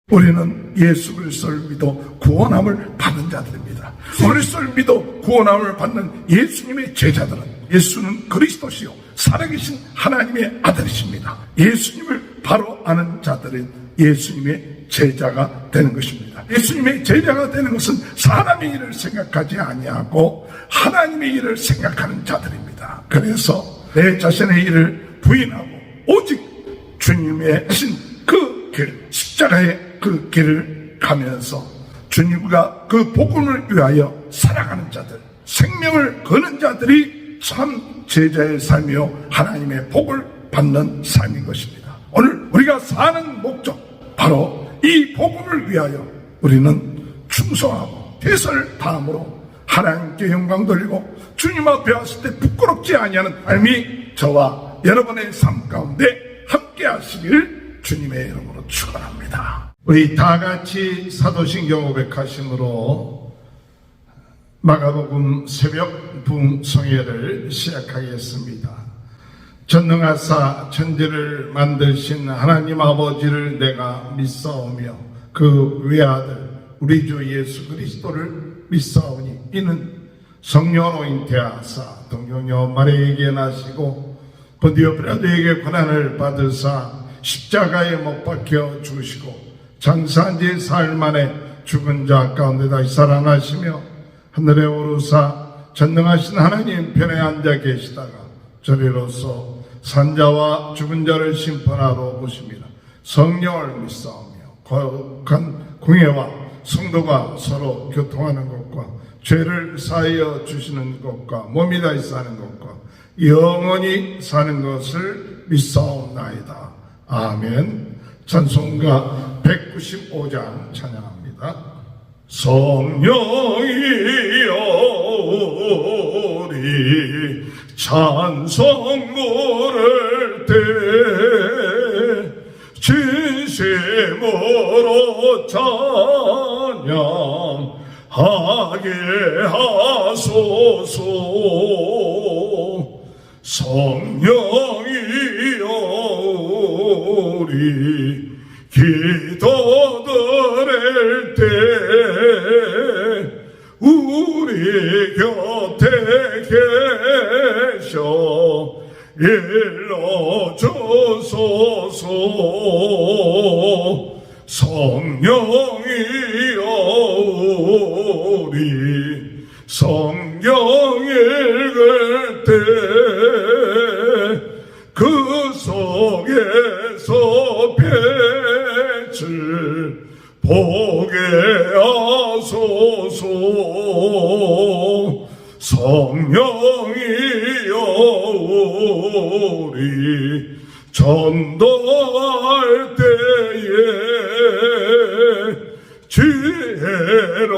우리는 예수 그리스도를 믿어 구원함을 받는 자들입니다. 그리스도를 믿어 구원함을 받는 예수님의 제자들은 예수는 그리스도시요 살아계신 하나님의 아들이십니다. 예수님을 바로 아는 자들은 예수님의 제자가 되는 것입니다. 예수님의 제자가 되는 것은 사람의 일을 생각하지 아니하고 하나님의 일을 생각하는 자들입니다. 그래서 내 자신의 일을 부인하고 오직 주님의 하신 그 길, 십자가의 그 길을 가면서 주님과 그 복음을 위하여 살아가는 자들, 생명을 거는 자들이 참 제자의 삶이요 하나님의 복을 받는 삶인 것입니다. 오늘 우리가 사는 목적, 바로 이 복음을 위하여 우리는 충성하고 최선을 다함으로 하나님께 영광 돌리고 주님 앞에 왔을 때 부끄럽지 아니하는 삶이 저와 여러분의 삶 가운데 함께 하시길 주님의 이름으로 축원합니다. 우리 다 같이 사도신경 500하심으로 마가복음 새벽 부흥성회를 시작하겠습니다. 전능하사 천지를 만드신 하나님 아버지를 내가 믿사오며 그 외아들 우리 주 예수 그리스도를 믿사오니 이는 성령으로 잉태하사 동정녀 마리아에게 나시고 본디오 빌라도에게 고난을 받으사 십자가에 못 박혀 죽으시고 장사한 지 사흘 만에 죽은 자 가운데 다시 살아나시며 하늘에 오르사 전능하신 하나님 편에 앉아 계시다가 저리로서 산자와 죽은 자를 심판하러 오십니다. 성령을 믿사오며 거룩한 공예와 성도가 서로 교통하는 것과 죄를 사하여 주시는 것과 몸이 다시 사는 것과 영원히 사는 것을 믿사옵나이다. 아멘. 찬송가 195장 찬양합니다. 성령이여 우리 찬송 부를 때 진심으로 찬양하게 하소서. 성령이여 우리 기도 드릴 때 우리 곁에 계셔 일러주소서. 성령이여 우리 성경 읽을 때 그 속에서 빛을 보게 하소서. 성령이여 우리 전도할 때에 지혜로운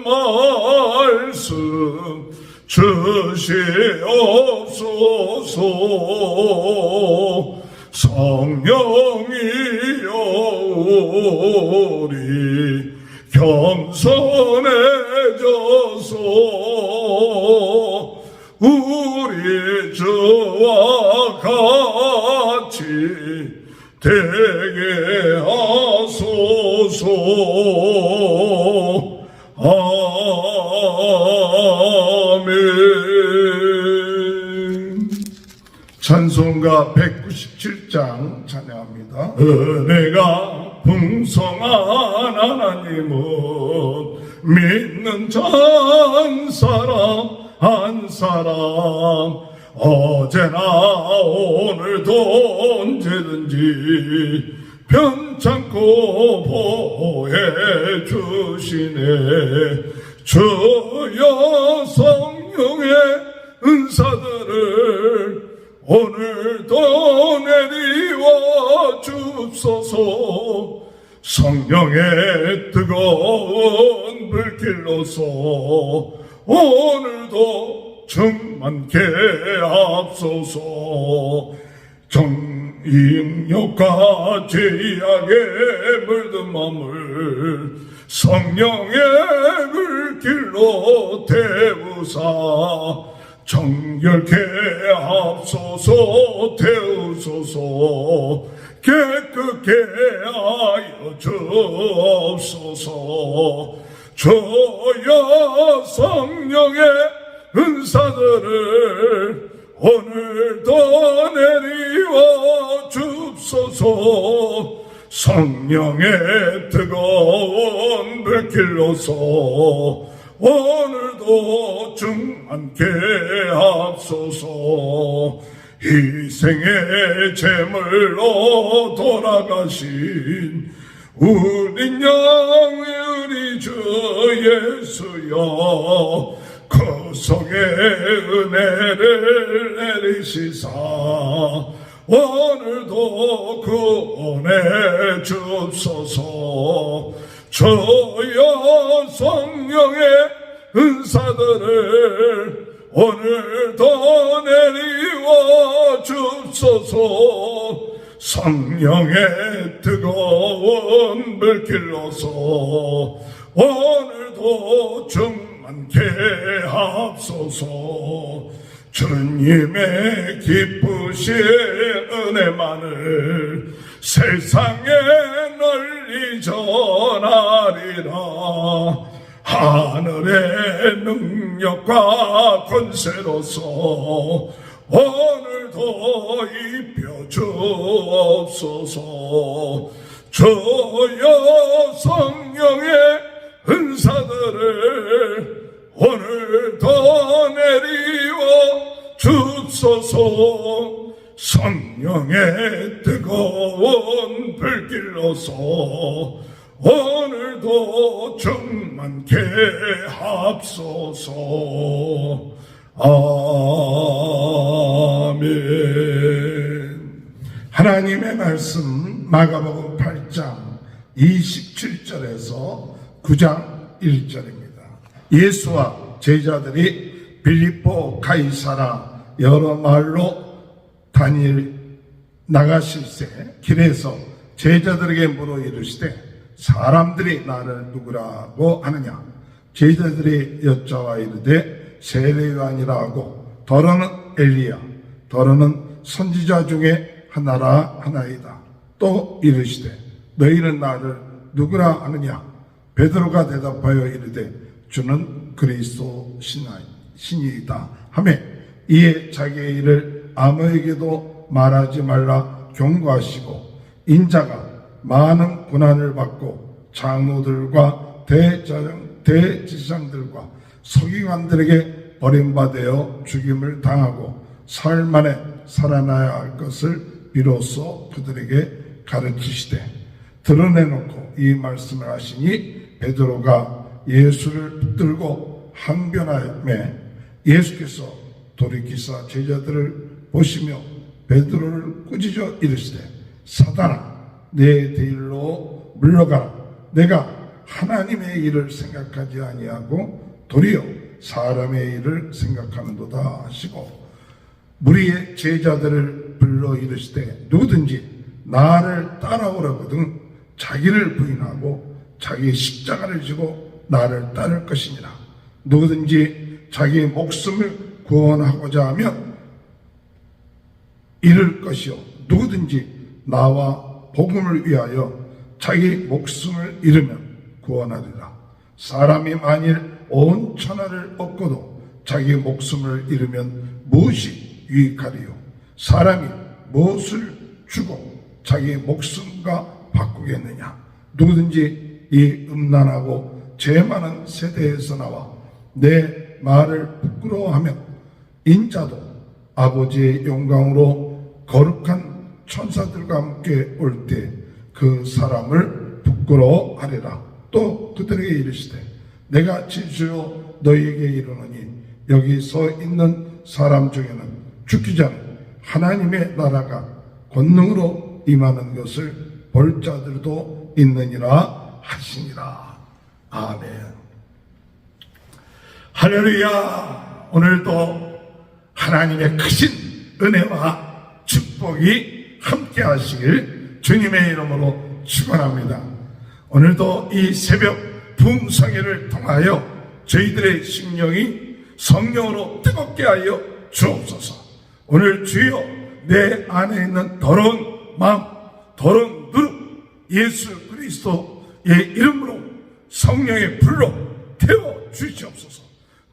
말씀 주시옵소서. 성령이여 우리 겸손해져서 우리 주와 같이 되게 하소서. 아멘. 찬송가 197장 찬양합니다. 은혜가 풍성한 하나님은 믿는 자 한 사람 어제나 오늘도 언제든지 편찮고 보호해 주시네. 주여 성령의 은사들을 오늘도 내리와 주소서. 성령의 뜨거운 불길로서 오늘도 충만케 앞소서. 정인욕과 죄악에 물든 마음을 성령의 불길로 태우사 정결케 앞소서. 태우소서. 깨끗게 하여 주옵소서. 주여 성령의 은사들을 오늘도 내리워 주옵소서. 성령의 뜨거운 불길로서 오늘도 충만케 하옵소서. 희생의 제물로 돌아가신 우리 영의 주 예수여, 그 속에 은혜를 내리시사 오늘도 구원해 주옵소서. 주여 성령의 은사들을 오늘도 내리워 주옵소서. 성령의 뜨거운 불길로서 오늘도 충만케 하옵소서. 주님의 기쁘신 은혜만을 세상에 널리 전하리라. 하늘의 능력과 권세로서 오늘도 입혀주옵소서. 주여 성령의 은사들을 오늘도 내리워 주옵소서. 성령의 뜨거운 불길로서 오늘도 충만케 하옵소서. 아멘. 하나님의 말씀 마가복음 8장 27절에서 9장 1절입니다. 예수와 제자들이 빌립보 가이사라 여러 마을로 나가실새 길에서 제자들에게 물어 이르시되 사람들이 나를 누구라고 하느냐. 제자들이 여짜와 이르되 세례 요한이라 하고 더러는 엘리야, 더러는 선지자 중에 하나라 하나이다. 또 이르시되 너희는 나를 누구라 하느냐. 베드로가 대답하여 이르되 주는 그리스도 신이다 하매 이에 자기의 일을 아무에게도 말하지 말라 경고하시고 인자가 많은 고난을 받고 장로들과 대제사장들과 서기관들에게 버림받아 죽임을 당하고 사흘 만에 살아나야 할 것을 비로소 그들에게 가르치시되 드러내놓고 이 말씀을 하시니 베드로가 예수를 붙들고 항변하매 예수께서 돌이키사 제자들을 보시며 베드로를 꾸짖어 이르시되 사단아 내 뒤로 물러가라. 내가 하나님의 일을 생각하지 아니하고 도리어 사람의 일을 생각하는도다 하시고 무리의 제자들을 불러 이르시되 누구든지 나를 따라오라거든 자기를 부인하고 자기 십자가를 지고 나를 따를 것이니라. 누구든지 자기 목숨을 구원하고자 하면 잃을 것이요 누구든지 나와 복음을 위하여 자기 목숨을 잃으면 구원하리라. 사람이 만일 온 천하를 얻고도 자기 목숨을 잃으면 무엇이 유익하리요. 사람이 무엇을 주고 자기 목숨과 바꾸겠느냐. 누구든지 이 음란하고 죄 많은 세대에서 나와 내 말을 부끄러워하면 인자도 아버지의 영광으로 거룩한 천사들과 함께 올 때 그 사람을 부끄러워하리라. 또 그들에게 이르시되 내가 진실로 너희에게 이르노니 여기 서 있는 사람 중에는 죽기 전에 하나님의 나라가 권능으로 임하는 것을 볼 자들도 있느니라 하시니라. 아멘. 할렐루야. 오늘도 하나님의 크신 은혜와 축복이 함께 하시길 주님의 이름으로 축원합니다. 오늘도 이 새벽 부흥성회를 통하여 저희들의 심령이 성령으로 뜨겁게 하여 주옵소서. 오늘 주여 내 안에 있는 더러운 마음, 더러운 누룩 예수 그리스도의 그리스도의 이름으로 성령의 불로 태워 주시옵소서.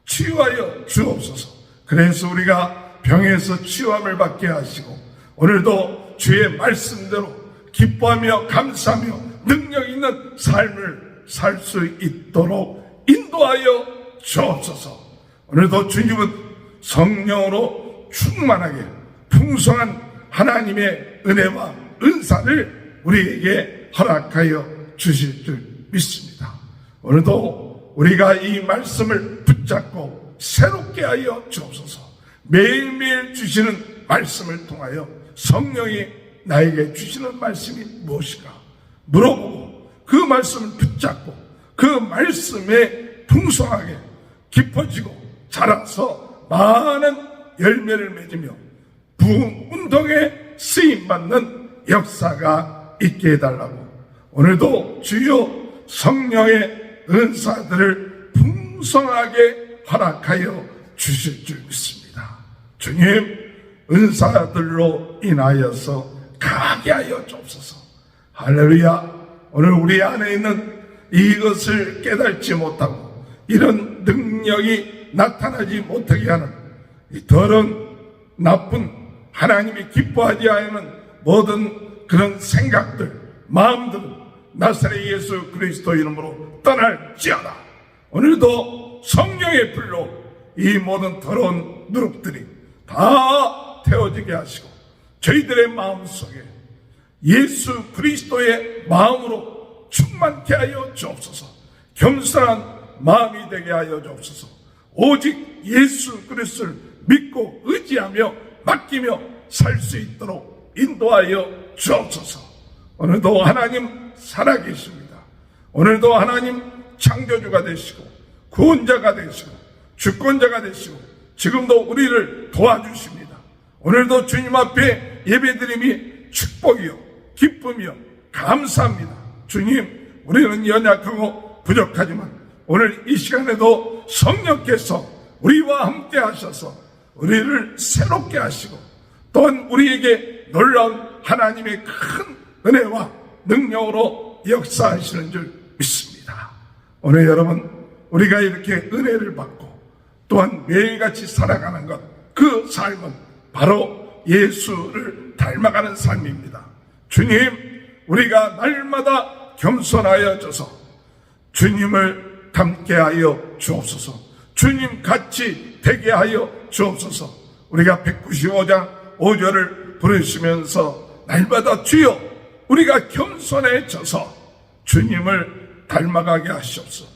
치유하여 주옵소서. 그래서 우리가 병에서 치유함을 받게 하시고 오늘도 주의 말씀대로 기뻐하며 감사하며 능력 있는 삶을 살 수 있도록 인도하여 주옵소서. 오늘도 주님은 성령으로 충만하게 풍성한 하나님의 은혜와 은사를 우리에게 허락하여 주실 줄 믿습니다. 오늘도 우리가 이 말씀을 붙잡고 새롭게 하여 주옵소서. 매일매일 주시는 말씀을 통하여 성령이 나에게 주시는 말씀이 무엇인가 물어보고 그 말씀을 붙잡고 그 말씀에 풍성하게 깊어지고 자라서 많은 열매를 맺으며 부흥운동에 쓰임받는 역사가 있게 해달라고 오늘도 주여 성령의 은사들을 풍성하게 허락하여 주실 줄 믿습니다. 주님, 은사들로 인하여서 강하게 하여 주옵소서. 할렐루야. 오늘 우리 안에 있는 이것을 깨닫지 못하고 이런 능력이 나타나지 못하게 하는 이 더러운 나쁜 하나님이 기뻐하지 않는 모든 그런 생각들, 마음들은 나사렛 예수 그리스도 이름으로 떠날지어다. 오늘도 성령의 불로 이 모든 더러운 누룩들이 다 태워지게 하시고 저희들의 마음속에 예수 그리스도의 마음으로 충만케 하여 주옵소서. 겸손한 마음이 되게 하여 주옵소서. 오직 예수 그리스도를 믿고 의지하며 맡기며 살 수 있도록 인도하여 주옵소서. 오늘도 하나님 살아계십니다. 오늘도 하나님 창조주가 되시고 구원자가 되시고 주권자가 되시고 지금도 우리를 도와주십니다. 오늘도 주님 앞에 예배드림이 축복이요 기쁨이요 감사합니다. 주님, 우리는 연약하고 부족하지만 오늘 이 시간에도 성령께서 우리와 함께 하셔서 우리를 새롭게 하시고 또한 우리에게 놀라운 하나님의 큰 은혜와 능력으로 역사하시는 줄 믿습니다. 오늘 여러분, 우리가 이렇게 은혜를 받고 또한 매일같이 살아가는 것, 그 삶은 바로 예수를 닮아가는 삶입니다. 주님, 우리가 날마다 겸손하여져서 주님을 닮게 하여 주옵소서. 주님 같이 되게 하여 주옵소서. 우리가 195장 5절을 부르시면서 날마다 주여 우리가 겸손해져서 주님을 닮아가게 하시옵소서.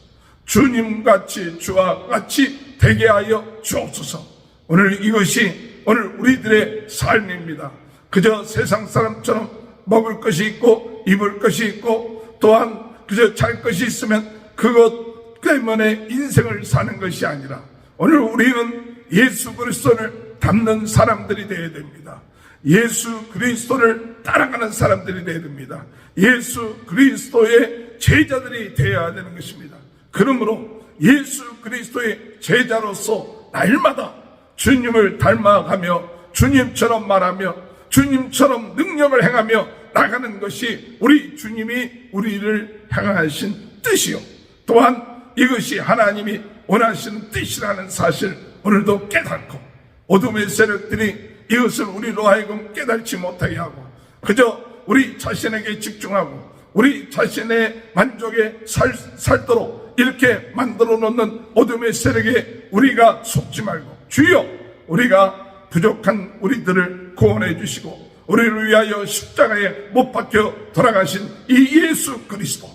주님같이 주와 같이 되게 하여 주옵소서. 오늘 이것이 오늘 우리들의 삶입니다. 그저 세상 사람처럼 먹을 것이 있고 입을 것이 있고 또한 그저 잘 것이 있으면 그것 때문에 인생을 사는 것이 아니라 오늘 우리는 예수 그리스도를 닮는 사람들이 되어야 됩니다. 예수 그리스도를 따라가는 사람들이 되어야 됩니다. 예수 그리스도의 제자들이 되어야 되는 것입니다. 그러므로 예수 그리스도의 제자로서 날마다 주님을 닮아가며 주님처럼 말하며 주님처럼 능력을 행하며 나가는 것이 우리 주님이 우리를 향하신 뜻이요 또한 이것이 하나님이 원하시는 뜻이라는 사실 오늘도 깨닫고 어둠의 세력들이 이것을 우리로 하여금 깨닫지 못하게 하고 그저 우리 자신에게 집중하고 우리 자신의 만족에 살도록 이렇게 만들어 놓는 어둠의 세력에 우리가 속지 말고 주여 우리가 부족한 우리들을 구원해 주시고 우리를 위하여 십자가에 못 박혀 돌아가신 이 예수 그리스도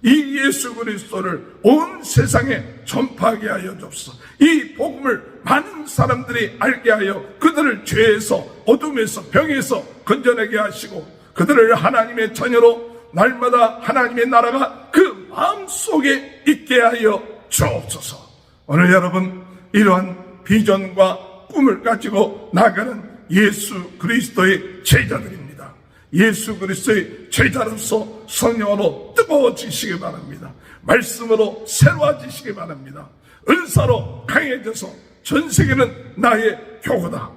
이 예수 그리스도를 온 세상에 전파하게 하여 주옵소서. 이 복음을 많은 사람들이 알게 하여 그들을 죄에서 어둠에서 병에서 건져내게 하시고 그들을 하나님의 자녀로 날마다 하나님의 나라가 그 마음속에 있게 하여 주옵소서. 오늘 여러분 이러한 비전과 꿈을 가지고 나가는 예수 그리스도의 제자들입니다. 예수 그리스도의 제자로서 성령으로 뜨거워지시기 바랍니다. 말씀으로 새로워지시기 바랍니다. 은사로 강해져서 전 세계는 나의 교구다.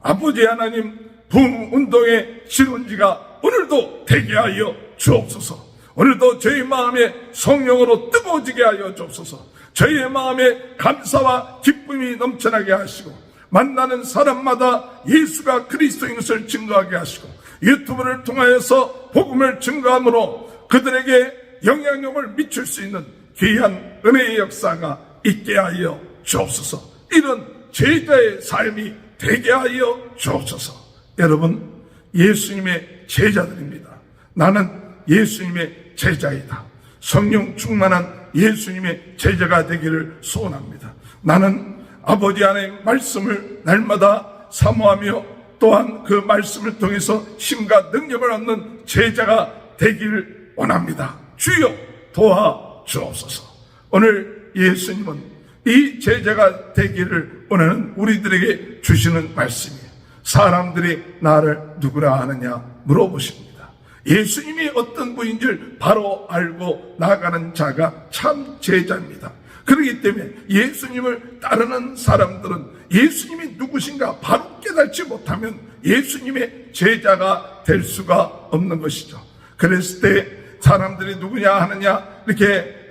아버지 하나님 부흥운동의 실온지가 오늘도 되게 하여 주옵소서. 오늘도 저희 마음에 성령으로 뜨거워지게 하여 주옵소서. 저희의 마음에 감사와 기쁨이 넘쳐나게 하시고 만나는 사람마다 예수가 그리스도인 것을 증거하게 하시고 유튜브를 통하여서 복음을 증거함으로 그들에게 영향력을 미칠 수 있는 귀한 은혜의 역사가 있게 하여 주옵소서. 이런 제자의 삶이 되게 하여 주옵소서. 여러분, 예수님의 제자들입니다. 나는 예수님의 제자이다. 성령 충만한 예수님의 제자가 되기를 소원합니다. 나는 아버지 하나님의 말씀을 날마다 사모하며 또한 그 말씀을 통해서 힘과 능력을 얻는 제자가 되기를 원합니다. 주여 도와주옵소서. 오늘 예수님은 이 제자가 되기를 원하는 우리들에게 주시는 말씀이에요. 사람들이 나를 누구라 하느냐 물어보십니다. 예수님이 어떤 분인지를 바로 알고 나아가는 자가 참 제자입니다. 그렇기 때문에 예수님을 따르는 사람들은 예수님이 누구신가 바로 깨닫지 못하면 예수님의 제자가 될 수가 없는 것이죠. 그랬을 때 사람들이 누구냐 하느냐 이렇게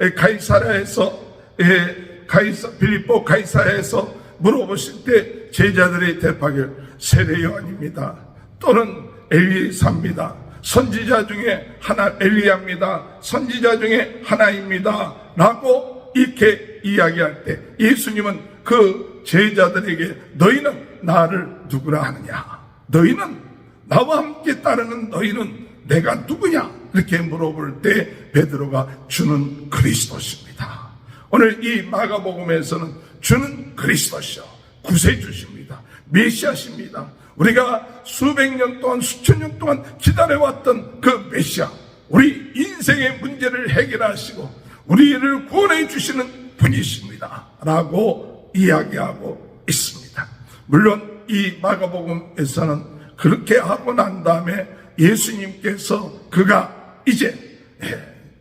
빌립보 가이사야에서 물어보실 때 제자들이 대답하길 세례 요한입니다. 또는 엘리사입니다. 선지자 중에 하나 엘리야입니다. 선지자 중에 하나입니다. 라고 이렇게 이야기할 때 예수님은 그 제자들에게 너희는 나를 누구라 하느냐? 너희는 나와 함께 따르는 너희는 내가 누구냐? 이렇게 물어볼 때 베드로가 주는 그리스도십니다. 오늘 이 마가복음에서는 주는 그리스도시요 구세주십니다. 메시아십니다. 우리가 수백 년 동안 수천 년 동안 기다려왔던 그 메시아, 우리 인생의 문제를 해결하시고 우리를 구원해 주시는 분이십니다 라고 이야기하고 있습니다. 물론 이 마가복음에서는 그렇게 하고 난 다음에 예수님께서 그가 이제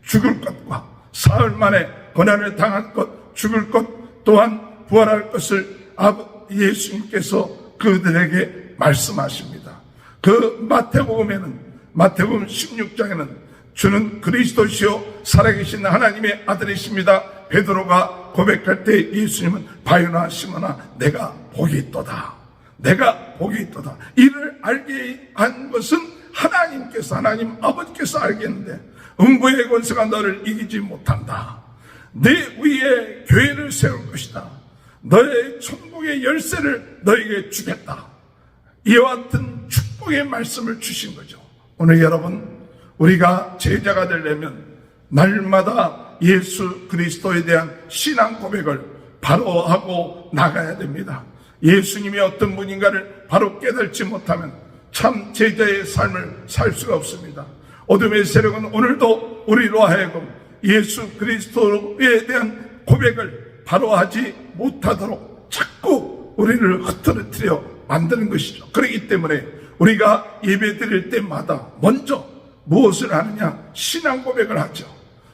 죽을 것과 사흘 만에 고난을 당할 것, 죽을 것 또한 부활할 것을 예수님께서 그들에게 말씀하십니다. 그 마태복음 16장에는 주는 그리스도시요 살아계신 하나님의 아들이십니다. 베드로가 고백할 때 예수님은 바요나 시몬아 내가 복이 있도다. 내가 복이 있도다. 이를 알게 한 것은 하나님 아버지께서 알겠는데 음부의 권세가 너를 이기지 못한다. 내 위에 교회를 세울 것이다. 너의 천국의 열쇠를 너에게 주겠다. 이와 같은 축복의 말씀을 주신 거죠. 오늘 여러분 우리가 제자가 되려면 날마다 예수 그리스도에 대한 신앙 고백을 바로 하고 나가야 됩니다. 예수님이 어떤 분인가를 바로 깨닫지 못하면 참 제자의 삶을 살 수가 없습니다. 어둠의 세력은 오늘도 우리로 하여금 예수 그리스도에 대한 고백을 바로 하지 못하도록 자꾸 우리를 흐트러뜨려 만드는 것이죠. 그렇기 때문에 우리가 예배 드릴 때마다 먼저 무엇을 하느냐? 신앙 고백을 하죠.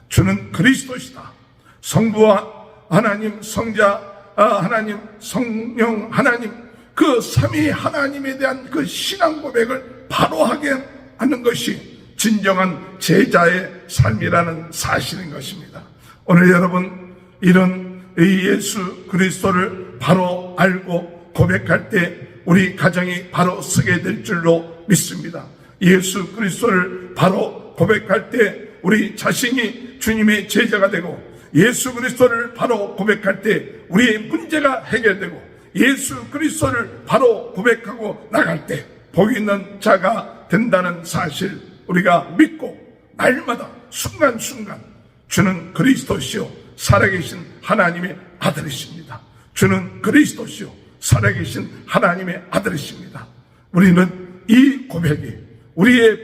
주는 그리스도시다. 성부와 하나님, 성자 하나님, 성령 하나님, 그 삼위 하나님에 대한 그 신앙 고백을 바로 하게 하는 것이 진정한 제자의 삶이라는 사실인 것입니다. 오늘 여러분 이런 예수 그리스도를 바로 알고 고백할 때 우리 가정이 바로 서게 될 줄로 믿습니다. 예수 그리스도를 바로 고백할 때 우리 자신이 주님의 제자가 되고 예수 그리스도를 바로 고백할 때 우리의 문제가 해결되고 예수 그리스도를 바로 고백하고 나갈 때 복 있는 자가 된다는 사실 우리가 믿고 날마다 순간순간 주는 그리스도시요 살아계신 하나님의 아들이십니다. 주는 그리스도시요 살아계신 하나님의 아들이십니다. 우리는 이 고백이 우리의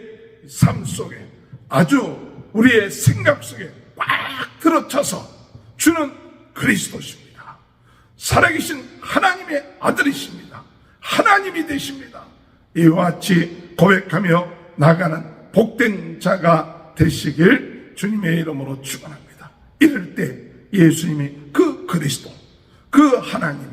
삶 속에 아주 우리의 생각 속에 꽉 들어차서 주는 그리스도십니다. 살아계신 하나님의 아들이십니다. 하나님이 되십니다. 이와 같이 고백하며 나가는 복된 자가 되시길 주님의 이름으로 축원합니다. 이럴 때 예수님이 그 그리스도, 그 하나님이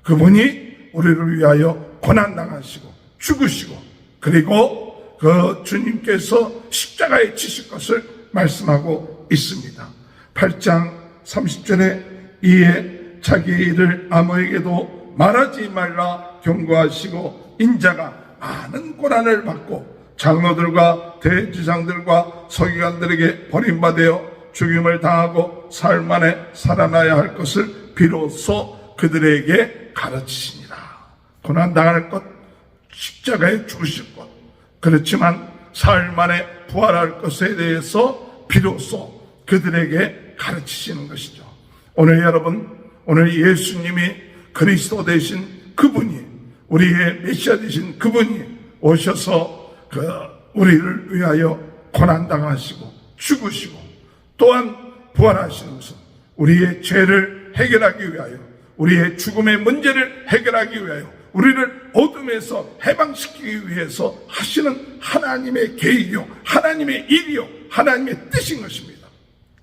그분이 우리를 위하여 고난당하시고 죽으시고 그리고 그 주님께서 십자가에 치실 것을 말씀하고 있습니다. 8장 30절에 이에 자기의 일을 아무에게도 말하지 말라 경고하시고 인자가 많은 고난을 받고 장로들과 대지상들과 서기관들에게 버림받아 죽임을 당하고 사흘 만에 살아나야 할 것을 비로소 그들에게 가르치시니라. 고난당할 것, 십자가에 죽으실 것, 그렇지만 사흘 만에 부활할 것에 대해서 비로소 그들에게 가르치시는 것이죠. 오늘 여러분, 오늘 예수님이 그리스도 되신 그분이, 우리의 메시아 되신 그분이 오셔서 우리를 위하여 고난당하시고 죽으시고 또한 부활하시는 것은 우리의 죄를 해결하기 위하여, 우리의 죽음의 문제를 해결하기 위하여, 우리를 어둠에서 해방시키기 위해서 하시는 하나님의 계획이요, 하나님의 일이요, 하나님의 뜻인 것입니다.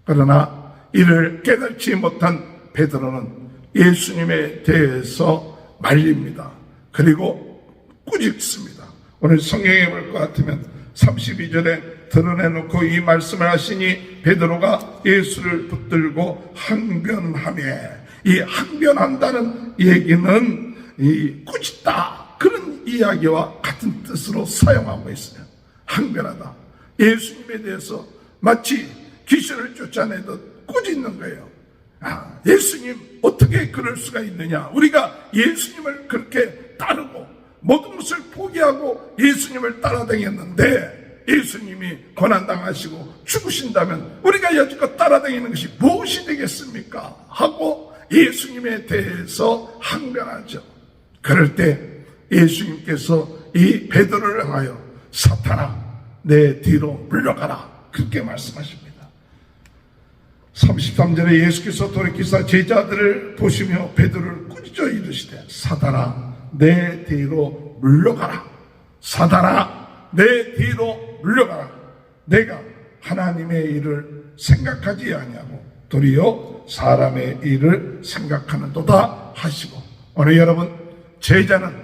그러나 이를 깨닫지 못한 베드로는 예수님에 대해서 말립니다. 그리고 꾸짖습니다. 오늘 성경에 볼 것 같으면 32절에 드러내놓고 이 말씀을 하시니 베드로가 예수를 붙들고 항변하며, 이 항변한다는 얘기는 이 꾸짖다, 그런 이야기와 같은 뜻으로 사용하고 있어요. 항변하다. 예수님에 대해서 마치 귀신을 쫓아내듯 꾸짖는 거예요. 예수님 어떻게 그럴 수가 있느냐. 우리가 예수님을 그렇게 따르고 모든 것을 포기하고 예수님을 따라다녔는데 예수님이 고난당하시고 죽으신다면 우리가 여지껏 따라다니는 것이 무엇이 되겠습니까? 하고 예수님에 대해서 항변하죠. 그럴 때 예수님께서 이 베드로를 향하여 사탄아 내 뒤로 물러가라, 그렇게 말씀하십니다. 33절에 예수께서 돌이키사 제자들을 보시며 베드로를 꾸짖어 이르시되 사탄아 내 뒤로 물러가라. 사탄아 내 뒤로 물러가라. 내가 하나님의 일을 생각하지 아니하고 도리어 사람의 일을 생각하는도다 하시고, 오늘 여러분, 제자는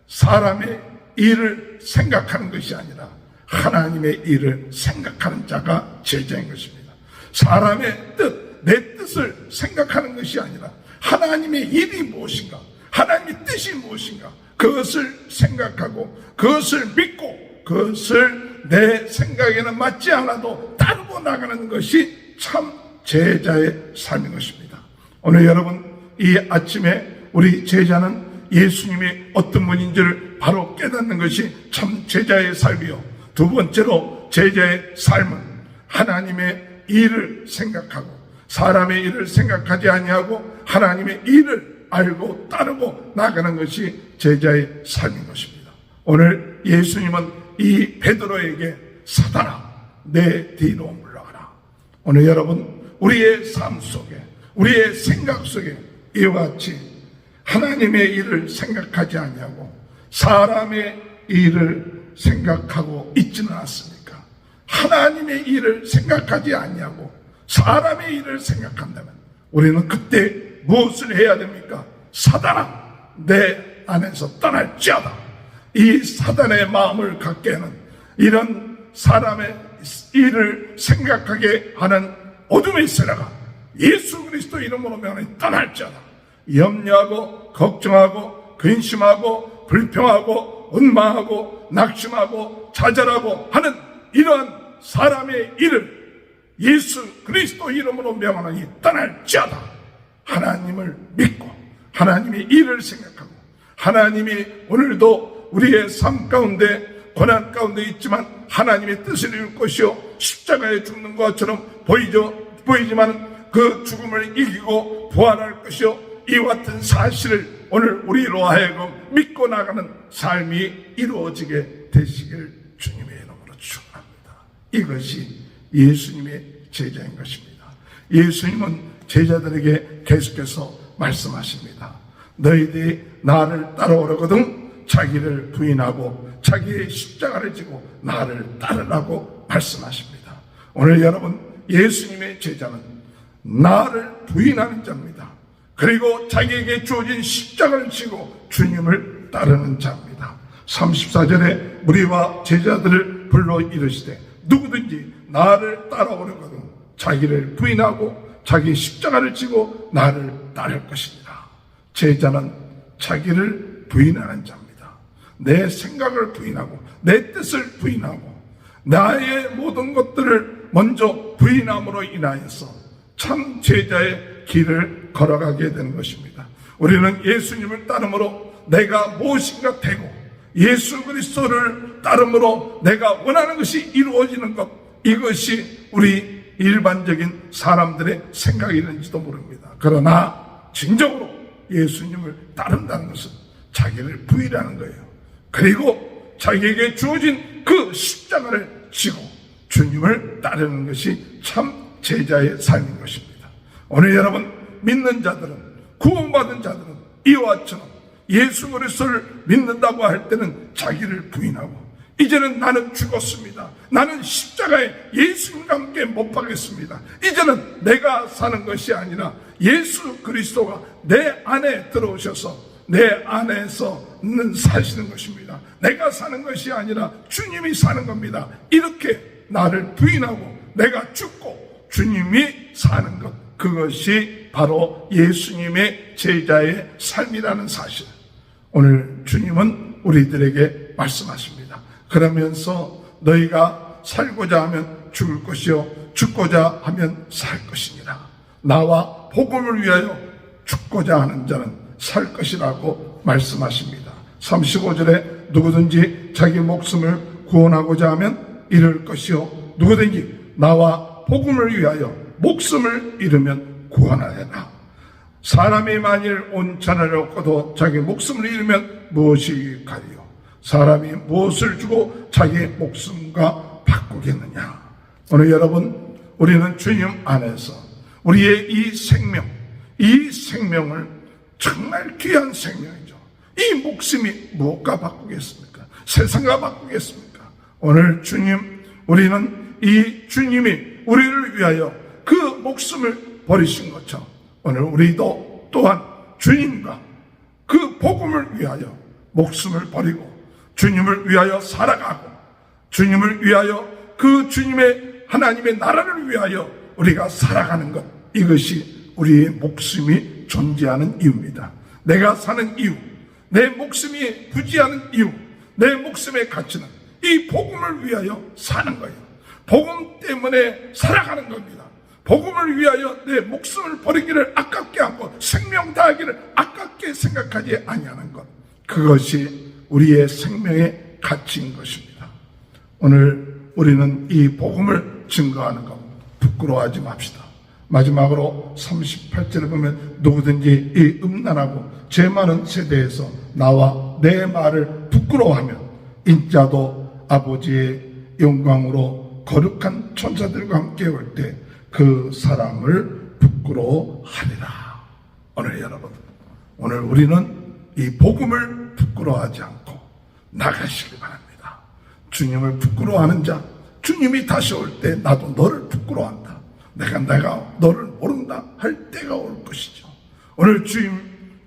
사람의 일을 생각하는 것이 아니라 하나님의 일을 생각하는 자가 제자인 것입니다. 사람의 뜻, 내 뜻을 생각하는 것이 아니라 하나님의 일이 무엇인가, 하나님의 뜻이 무엇인가, 그것을 생각하고 그것을 믿고 그것을 내 생각에는 맞지 않아도 따르고 나가는 것이 참 제자의 삶인 것입니다. 오늘 여러분, 이 아침에 우리 제자는 예수님이 어떤 분인지를 바로 깨닫는 것이 참 제자의 삶이요, 두 번째로 제자의 삶은 하나님의 일을 생각하고 사람의 일을 생각하지 아니하고 하나님의 일을 알고 따르고 나가는 것이 제자의 삶인 것입니다. 오늘 예수님은 이 베드로에게 사탄아 내 뒤로 물러가라. 오늘 여러분, 우리의 삶 속에, 우리의 생각 속에 이와 같이 하나님의 일을 생각하지 아니하고 사람의 일을 생각하고 있지는 않습니까? 하나님의 일을 생각하지 아니하고 사람의 일을 생각한다면 우리는 그때 무엇을 해야 됩니까? 사단아 내 안에서 떠날지어다. 이 사단의 마음을 갖게 하는 이런 사람의 일을 생각하게 하는 어둠의 세라가 예수 그리스도 이름으로 명하니 떠날지어다. 염려하고 걱정하고 근심하고 불평하고 원망하고 낙심하고 좌절하고 하는 이러한 사람의 일을 예수 그리스도 이름으로 명하니 떠날지어다. 하나님을 믿고 하나님의 일을 생각하고, 하나님이 오늘도 우리의 삶 가운데 고난 가운데 있지만 하나님의 뜻을 이룰 것이요 십자가에 죽는 것처럼 보이지만 그 죽음을 이기고 부활할 것이요 이와 같은 사실을 오늘 우리로 하여금 믿고 나가는 삶이 이루어지게 되시길 주님의 이름으로 축원합니다. 이것이 예수님의 제자인 것입니다. 예수님은 제자들에게 계속해서 말씀하십니다. 너희들이 나를 따라오려거든 자기를 부인하고 자기의 십자가를 지고 나를 따르라고 말씀하십니다. 오늘 여러분, 예수님의 제자는 나를 부인하는 자입니다. 그리고 자기에게 주어진 십자가를 지고 주님을 따르는 자입니다. 34절에 무리와 제자들을 불러 이르시되 누구든지 나를 따라오려거든 자기를 부인하고 자기 십자가를 지고 나를 따를 것이니라. 제자는 자기를 부인하는 자입니다. 내 생각을 부인하고 내 뜻을 부인하고 나의 모든 것들을 먼저 부인함으로 인하여서 참 제자의 길을 걸어가게 되는 것입니다. 우리는 예수님을 따름으로 내가 무엇인가 되고 예수 그리스도를 따름으로 내가 원하는 것이 이루어지는 것, 이것이 우리 일반적인 사람들의 생각이는지도 모릅니다. 그러나 진정으로 예수님을 따른다는 것은 자기를 부인하는 거예요. 그리고 자기에게 주어진 그 십자가를 지고 주님을 따르는 것이 참 제자의 삶인 것입니다. 오늘 여러분 믿는 자들은, 구원받은 자들은 이와 같처럼 예수 그리스도를 믿는다고 할 때는 자기를 부인하고 이제는 나는 죽었습니다. 나는 십자가에 예수님과 함께 못 박겠습니다. 이제는 내가 사는 것이 아니라 예수 그리스도가 내 안에 들어오셔서 내 안에서는 사시는 것입니다. 내가 사는 것이 아니라 주님이 사는 겁니다. 이렇게 나를 부인하고 내가 죽고 주님이 사는 것, 그것이 바로 예수님의 제자의 삶이라는 사실. 오늘 주님은 우리들에게 말씀하십니다. 그러면서 너희가 살고자 하면 죽을 것이요 죽고자 하면 살 것이니라. 나와 복음을 위하여 죽고자 하는 자는 살 것이라고 말씀하십니다. 35절에 누구든지 자기 목숨을 구원하고자 하면 잃을 것이요 누구든지 나와 복음을 위하여 목숨을 잃으면 구원하리라. 사람이 만일 온 천하를 얻고도 자기 목숨을 잃으면 무엇이 가리요? 사람이 무엇을 주고 자기 목숨과 바꾸겠느냐? 오늘 여러분, 우리는 주님 안에서 우리의 이 생명을 정말 귀한 생명이죠. 이 목숨이 무엇과 바꾸겠습니까? 세상과 바꾸겠습니까? 오늘 우리는 이 주님이 우리를 위하여 그 목숨을 버리신 것처럼 오늘 우리도 또한 주님과 그 복음을 위하여 목숨을 버리고 주님을 위하여 살아가고 주님을 위하여 그 주님의 하나님의 나라를 위하여 우리가 살아가는 것, 이것이 우리의 목숨이 존재하는 이유입니다. 내가 사는 이유, 내 목숨이 부지하는 이유, 내 목숨의 가치는 이 복음을 위하여 사는 거예요. 복음 때문에 살아가는 겁니다. 복음을 위하여 내 목숨을 버리기를 아깝게 하고 생명 다하기를 아깝게 생각하지 아니하는 것, 그것이 우리의 생명의 가치인 것입니다. 오늘 우리는 이 복음을 증거하는 것 부끄러워하지 맙시다. 마지막으로 38절을 보면 누구든지 이 음란하고 죄 많은 세대에서 나와 내 말을 부끄러워하면 인자도 아버지의 영광으로 거룩한 천사들과 함께 올 때 그 사람을 부끄러워하리라. 오늘 우리는 이 복음을 부끄러워하지 않고 나가시기 바랍니다. 주님을 부끄러워하는 자, 주님이 다시 올 때 나도 너를 부끄러워한다, 내가 너를 모른다 할 때가 올 것이죠. 오늘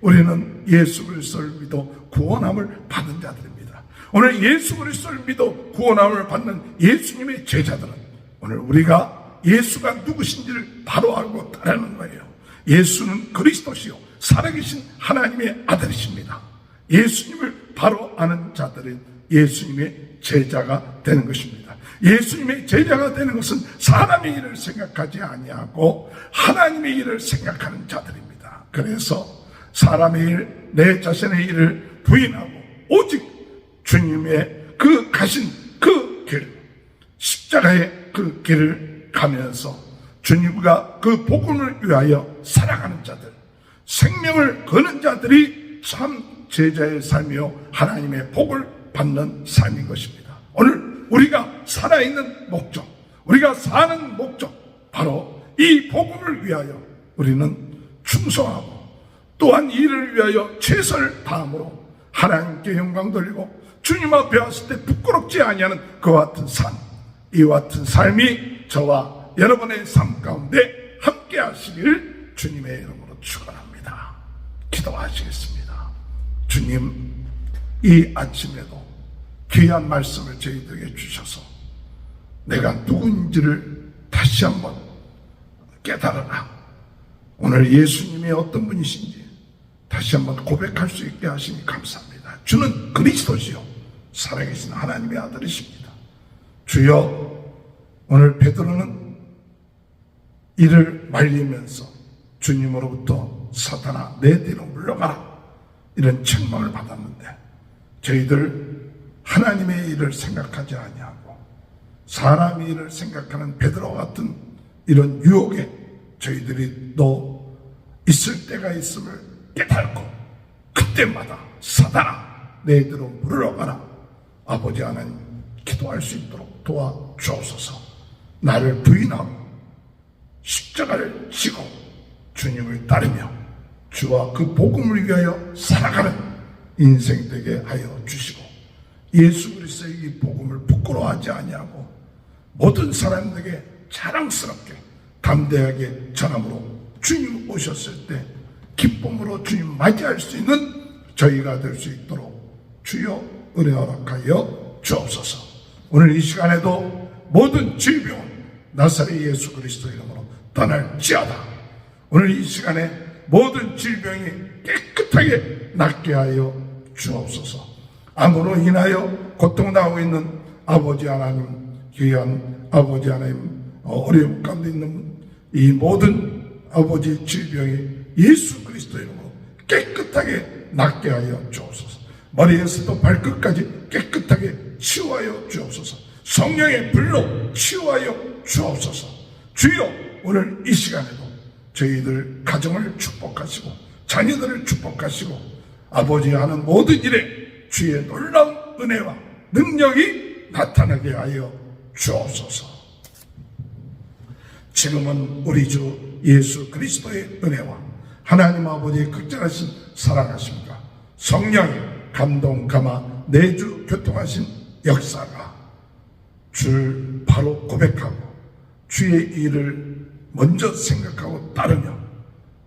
우리는 예수 그리스도를 믿어 구원함을 받은 자들입니다. 오늘 예수 그리스도를 믿어 구원함을 받는 예수님의 제자들은 오늘 우리가 예수가 누구신지를 바로 알고 따르는 거예요. 예수는 그리스도시요 살아계신 하나님의 아들이십니다. 예수님을 바로 아는 자들은 예수님의 제자가 되는 것입니다. 예수님의 제자가 되는 것은 사람의 일을 생각하지 아니하고 하나님의 일을 생각하는 자들입니다. 그래서 사람의 일, 내 자신의 일을 부인하고 오직 주님의 그 가신 그 길, 십자가의 그 길을 가면서 주님과 그 복음을 위하여 살아가는 자들, 생명을 거는 자들이 참 제자의 삶이요 하나님의 복을 받는 삶인 것입니다. 오늘 우리가 살아있는 목적, 우리가 사는 목적, 바로 이 복음을 위하여 우리는 충성하고 또한 이를 위하여 최선을 다함으로 하나님께 영광 돌리고 주님 앞에 왔을 때 부끄럽지 아니하는 그와 같은 삶, 이와 같은 삶이 저와 여러분의 삶 가운데 함께 하시길 주님의 이름으로 축원합니다. 기도하시겠습니다. 주님, 이 아침에도 귀한 말씀을 저희들에게 주셔서 내가 누군지를 다시 한번 깨달아라. 오늘 예수님이 어떤 분이신지 다시 한번 고백할 수 있게 하시니 감사합니다. 주는 그리스도시요 살아계신 하나님의 아들이십니다. 주여, 오늘 베드로는 이를 말리면서 주님으로부터 사탄아 내 뒤로 물러가라 이런 책망을 받았는데, 저희들 하나님의 일을 생각하지 아니하고 사람의 일을 생각하는 베드로 같은 이런 유혹에 저희들이 또 있을 때가 있음을 깨닫고 그때마다 사단아 내 뒤로 물러가라, 아버지 하나님 기도할 수 있도록 도와주옵소서. 나를 부인하고 십자가를 지고 주님을 따르며 주와 그 복음을 위하여 살아가는 인생 되게 하여 주시고, 예수 그리스도의 이 복음을 부끄러워하지 아니하고 모든 사람들에게 자랑스럽게 담대하게 전함으로 주님 오셨을 때 기쁨으로 주님 맞이할 수 있는 저희가 될 수 있도록 주여 은혜 허락하여 주옵소서. 오늘 이 시간에도 모든 질병은 나사렛 예수 그리스도 이름으로 떠날지어다. 오늘 이 시간에 모든 질병이 깨끗하게 낫게 하여 주옵소서. 암으로 인하여 고통당하고 있는 아버지 하나님, 귀한 아버지 하나님, 어려움 가운데 있는 이 모든 아버지 질병이 예수 그리스도 이름으로 깨끗하게 낫게 하여 주옵소서. 머리에서도 발끝까지 깨끗하게 치유하여 주옵소서. 성령의 불로 치유하여 주옵소서. 주여, 오늘 이 시간에도 저희들 가정을 축복하시고 자녀들을 축복하시고 아버지 하는 모든 일에 주의 놀라운 은혜와 능력이 나타나게 하여 주옵소서. 지금은 우리 주 예수 그리스도의 은혜와 하나님 아버지의 극진하신 사랑하심과 성령의 감동 감화 내주 교통하신 역사가 줄 바로 고백하고 주의 일을 먼저 생각하고 따르며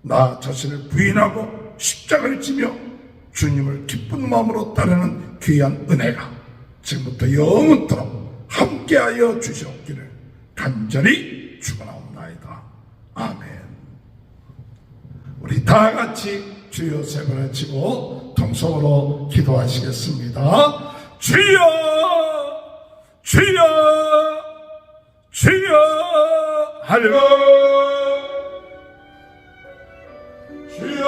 나 자신을 부인하고 십자가를 지며 주님을 기쁜 마음으로 따르는 귀한 은혜가 지금부터 영원토록 함께하여 주시옵기를 간절히 축원하옵나이다. 아멘. 우리 다 같이 주여 세 번을 치고 통성으로 기도하시겠습니다. 주여 주여 주여 할렐루야. 주여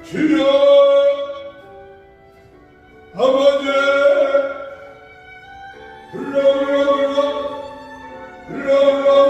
주여 아버지 불러 불러 불러 불러